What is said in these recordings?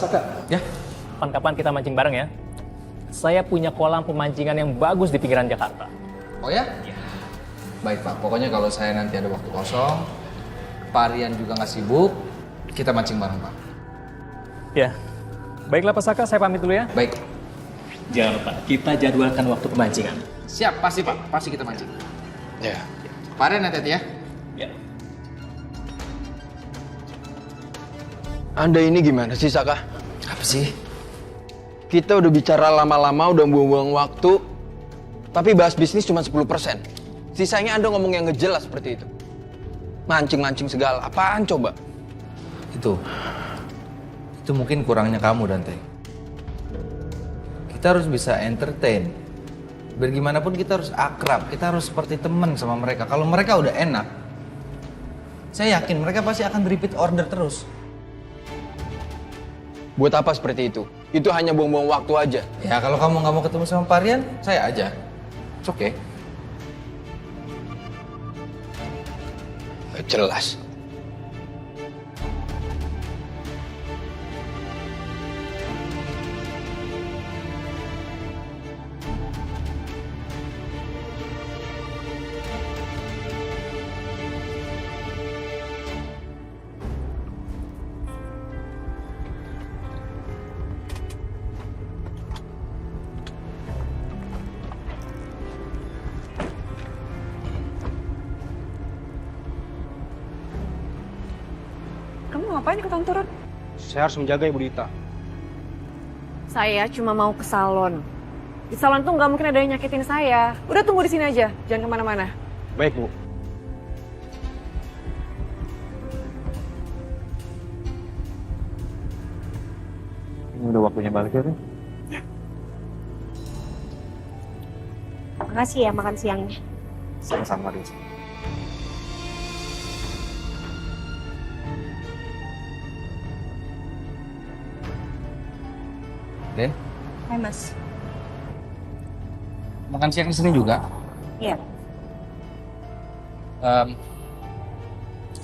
Saka? Ya. Kapan-kapan kita mancing bareng ya. Saya punya kolam pemancingan yang bagus di pinggiran Jakarta. Oh ya? Iya. Baik Pak, pokoknya kalau saya nanti ada waktu kosong, Pak Rian juga nggak sibuk, kita mancing bareng Pak. Ya. Baiklah Pak Saka, saya pamit dulu ya. Baik. Jangan lupa, kita jadwalkan waktu pemancingan. Siap, pasti Pak, pasti kita mancing. Ya. Pak Rian hati-hati ya. Ya. Anda ini gimana sih, Saka? Apa sih? Kita udah bicara lama-lama, udah buang-buang waktu, tapi bahas bisnis cuma 10%. Sisanya Anda ngomong yang ngejelas seperti itu. Mancing-mancing segala, apaan coba? Itu mungkin kurangnya kamu, Dante. Kita harus bisa entertain. Bagaimanapun kita harus akrab, kita harus seperti teman sama mereka. Kalau mereka udah enak, saya yakin mereka pasti akan repeat order terus. Buat apa seperti itu? Itu hanya buang-buang waktu aja. Ya kalau kamu nggak mau ketemu sama Pak Rian, saya aja. It's okay. Jelas. Kamu ngapain ikutan turun? Saya harus menjaga Ibu Dita. Saya cuma mau ke salon. Di salon tuh nggak mungkin ada yang nyakitin saya. Udah tunggu di sini aja, jangan kemana-mana. Baik, Bu. Ini udah waktunya balik ya, Rin? Makasih ya makan siangnya. Sama-sama, Rin. Den, Hai Mas. makan siang di sini juga. Iya.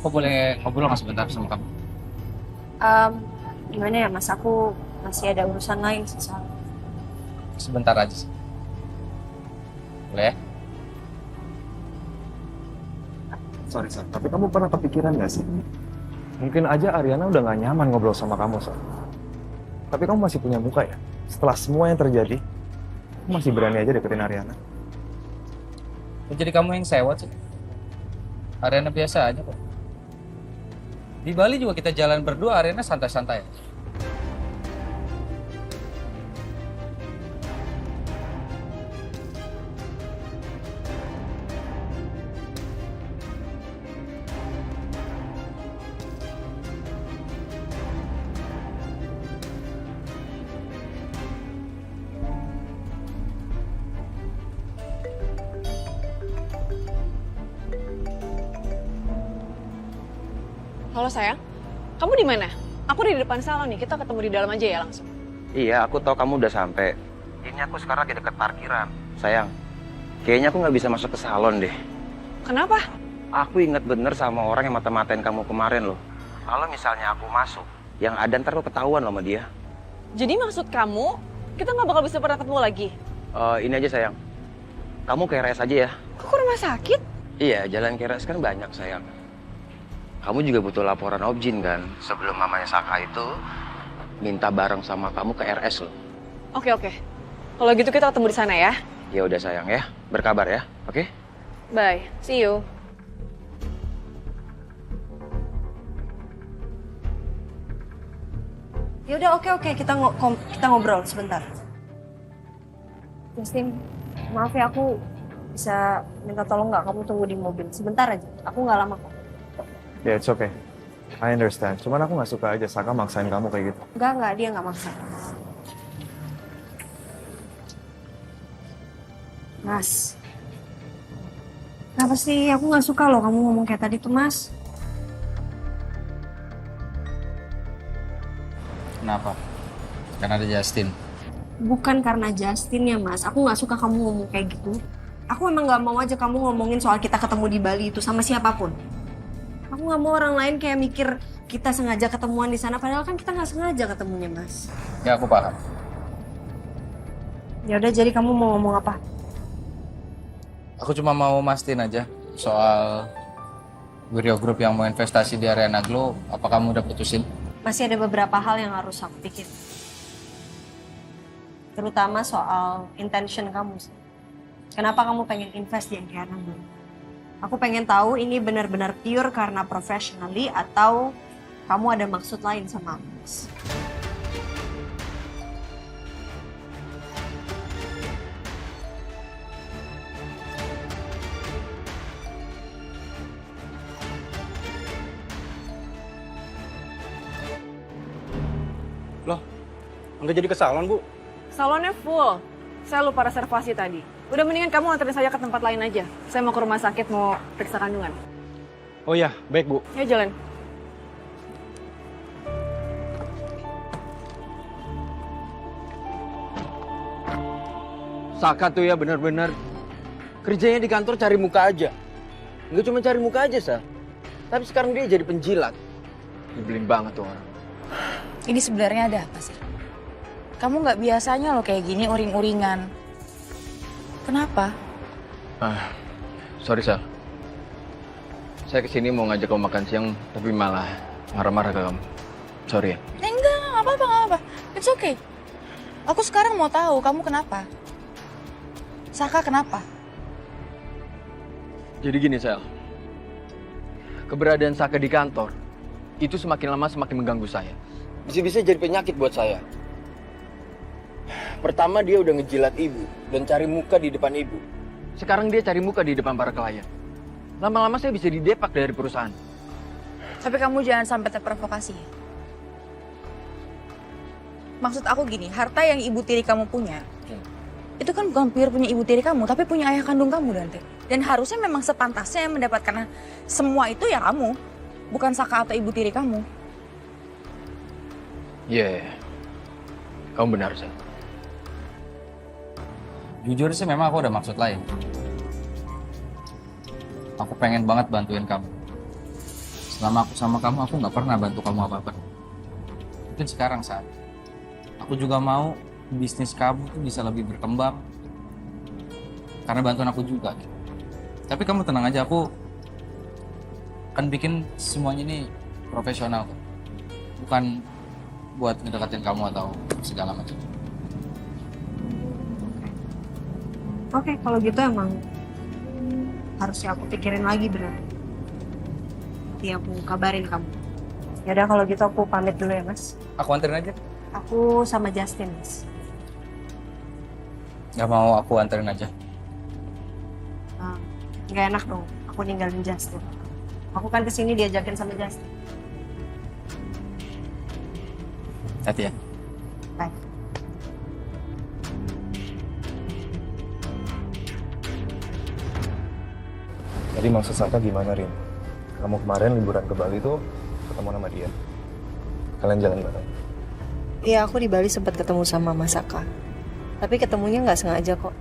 Aku boleh ngobrol nggak sebentar sama kamu? Gimana ya Mas? Aku masih ada urusan lain sih soalnya. Sebentar aja sih. Boleh ya? Sorry, Sar. Tapi kamu pernah kepikiran nggak sih? Mungkin aja Ariana udah nggak nyaman ngobrol sama kamu, Sar. Tapi kamu masih punya muka ya? Setelah semua yang terjadi, kamu masih berani aja deketin Ariana. Jadi kamu yang sewot sih? Ariana biasa aja kok. Di Bali juga kita jalan berdua, Ariana santai-santai. Halo sayang, kamu di mana? Aku di depan salon nih, kita ketemu di dalam aja ya langsung. Iya, aku tahu kamu udah sampai. Ini aku sekarang lagi dekat parkiran. Sayang, kayaknya aku nggak bisa masuk ke salon deh. Kenapa? Aku inget bener sama orang yang mata-matain kamu kemarin loh. Kalau misalnya aku masuk, yang ada ntar lo ketahuan loh sama dia. Jadi maksud kamu, kita nggak bakal bisa pernah ketemu lagi? Ini aja sayang, kamu ke RS aja ya. Kok ke rumah sakit? Iya, jalan ke RS kan banyak sayang. Kamu juga butuh laporan objin kan? Sebelum mamanya Saka itu minta bareng sama kamu ke RS loh. Oke. Kalau gitu kita ketemu di sana ya. Ya udah sayang ya, berkabar ya, oke? Bye, see you. Ya udah oke, kita ngobrol sebentar. Justin, maaf ya aku bisa minta tolong nggak kamu tunggu di mobil sebentar aja. Aku nggak lama kok. Ya, it's okay. I understand. Cuman aku nggak suka aja Saka maksain kamu kayak gitu. Enggak, dia nggak maksa. Mas, kenapa sih aku nggak suka loh kamu ngomong kayak tadi tuh Mas? Kenapa? Karena ada Justin. Bukan karena Justin ya Mas, aku nggak suka kamu ngomong kayak gitu. Aku emang nggak mau aja kamu ngomongin soal kita ketemu di Bali itu sama siapapun. Aku nggak mau orang lain kayak mikir kita sengaja ketemuan di sana, padahal kan kita nggak sengaja ketemunya, Mas. Ya aku paham. Ya udah, jadi kamu mau ngomong apa? Aku cuma mau mastiin aja soal Wiryo Group yang mau investasi di Ariana Glow, apa kamu udah putusin? Masih ada beberapa hal yang harus aku pikir. Terutama soal intention kamu sih. Kenapa kamu pengen invest di Ariana Glow? Aku pengen tahu ini benar-benar pure karena professionally atau kamu ada maksud lain sama aku, Mas. Loh, nggak jadi ke salon, Bu? Salonnya full. Saya lupa reservasi tadi. Udah mendingan kamu anterin saya ke tempat lain aja. Saya mau ke rumah sakit mau periksa kandungan. Oh iya, baik, Bu. Ya jalan. Saka tuh ya bener-bener kerjanya di kantor cari muka aja. Nggak cuma cari muka aja, Sa. Tapi sekarang dia jadi penjilat. Nyebelin banget tuh orang. Ini sebenarnya ada apa sih? Kamu nggak biasanya loh kayak gini uring-uringan. Kenapa? Sorry, Sal. Saya kesini mau ngajak kamu makan siang, tapi malah marah-marah ke kamu. Sorry ya. Enggak, nggak apa-apa, nggak apa-apa. It's okay. Aku sekarang mau tahu kamu kenapa. Saka kenapa? Jadi gini, Sal. Keberadaan Saka di kantor, itu semakin lama semakin mengganggu saya. Bisa-bisa jadi penyakit buat saya. Pertama dia udah ngejilat ibu dan cari muka di depan ibu. Sekarang dia cari muka di depan para klien. Lama-lama saya bisa didepak dari perusahaan. Tapi kamu jangan sampai terprovokasi. Maksud aku gini, harta yang ibu tiri kamu punya, itu kan bukan pure punya ibu tiri kamu, tapi punya ayah kandung kamu, Dante. Dan harusnya memang sepantasnya yang mendapatkan semua itu ya kamu, bukan Saka atau ibu tiri kamu. Iya, kamu benar, Sal. Jujur sih memang aku ada maksud lain. Aku pengen banget bantuin kamu. Selama aku sama kamu, aku nggak pernah bantu kamu apa-apa. Mungkin sekarang saat aku juga mau bisnis kamu tuh bisa lebih berkembang. Karena bantuan aku juga. Tapi kamu tenang aja, aku akan bikin semuanya ini profesional. Bukan buat ngedekatin kamu atau segala macam. Oke, kalau gitu emang harusnya aku pikirin lagi berarti. Nanti aku kabarin kamu. Yaudah kalau gitu aku pamit dulu ya, Mas. Aku anterin aja. Aku sama Justin, Mas. Gak mau aku anterin aja. Nggak enak dong, aku ninggalin Justin. Aku kan kesini diajakin sama Justin. Hati ya. Bye. Jadi maksud Saka gimana, Rin? Kamu kemarin liburan ke Bali tuh ketemu sama dia. Kalian jalan bareng. Iya, aku di Bali sempat ketemu sama Mas Saka. Tapi ketemunya nggak sengaja kok.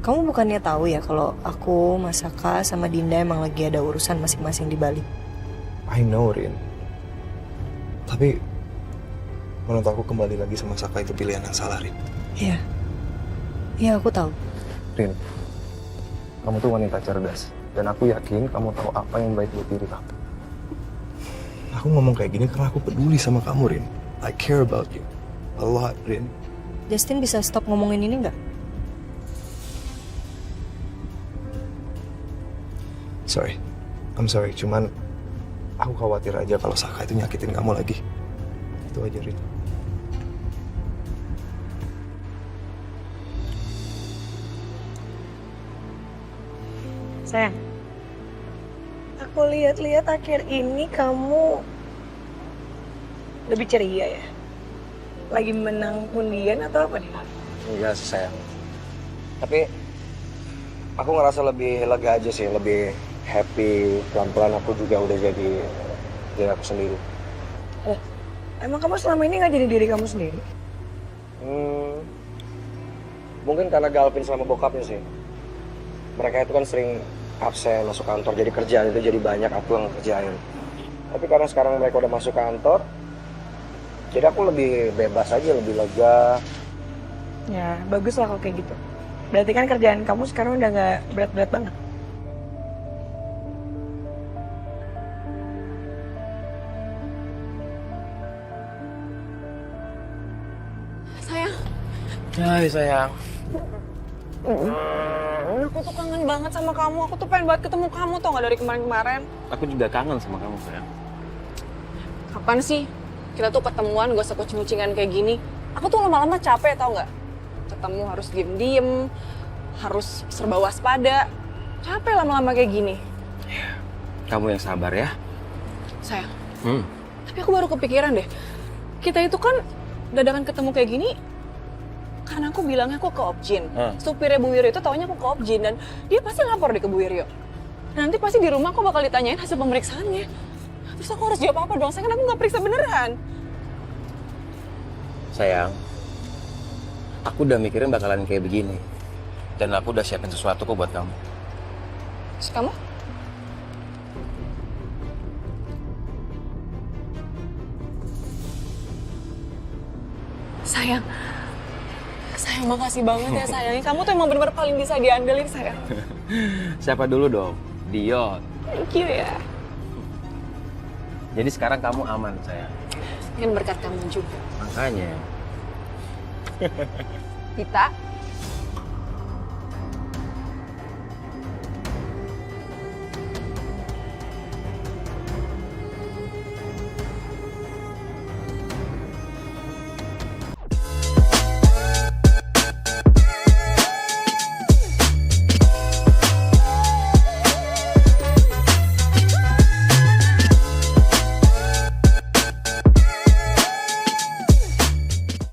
Kamu bukannya tahu ya kalau aku, Mas Saka, sama Dinda emang lagi ada urusan masing-masing di Bali? I know, Rin. Tapi menurut aku kembali lagi sama Saka itu pilihan yang salah, Rin. Iya. Iya, aku tahu. Rin, kamu tuh wanita cerdas. Dan aku yakin kamu tahu apa yang baik buat diri kamu. Aku ngomong kayak gini karena aku peduli sama kamu, Rin. I care about you. A lot, Rin. Justin bisa stop ngomongin ini nggak? Sorry. I'm sorry. Cuman aku khawatir aja kalau Saka itu nyakitin kamu lagi. Itu aja, Rin. Sayang, aku lihat-lihat akhir ini kamu lebih ceria ya? Lagi menang undian atau apa nih? Enggak sih sayang. Tapi aku ngerasa lebih lega aja sih, lebih happy. Pelan-pelan aku juga udah jadi diri aku sendiri. Emang kamu selama ini nggak jadi diri kamu sendiri? Mungkin karena Galvin sama bokapnya sih. Mereka itu kan sering absen masuk kantor, jadi kerjaan itu jadi banyak aku yang kerjain. Tapi karena sekarang mereka udah masuk kantor, jadi aku lebih bebas aja, lebih lega. Ya, bagus lah kalau kayak gitu. Berarti kan kerjaan kamu sekarang udah nggak berat-berat banget. Sayang, Hai sayang. aku tuh kangen banget sama kamu. Aku tuh pengen banget ketemu kamu tau gak dari kemarin-kemarin. Aku juga kangen sama kamu sayang. Kapan sih kita tuh ketemuan gak usah kucing-kucingan kayak gini? Aku tuh lama-lama capek tau gak? Ketemu harus diem-diem, harus serba waspada. Capek lama-lama kayak gini. Kamu yang sabar ya. Sayang, tapi aku baru kepikiran deh. Kita itu kan dadakan ketemu kayak gini karena aku bilangnya aku ke Opjin. Supirnya Bu Wiryo itu taunya aku ke Opjin dan dia pasti lapor deh ke Bu Wiryo. Dan nanti pasti di rumah aku bakal ditanyain hasil pemeriksaannya. Terus aku harus jawab apa dong? Saya kan aku nggak periksa beneran. Sayang, aku udah mikirin bakalan kayak begini. Dan aku udah siapin sesuatu kok buat kamu. Terus kamu? Sayang, sayang makasih banget ya sayang. Kamu tuh emang bener-bener paling bisa diandelin sayang. Siapa dulu dong? Dion. Thank you ya. Jadi sekarang kamu aman sayang. Mungkin berkat kamu juga. Makanya. Dita,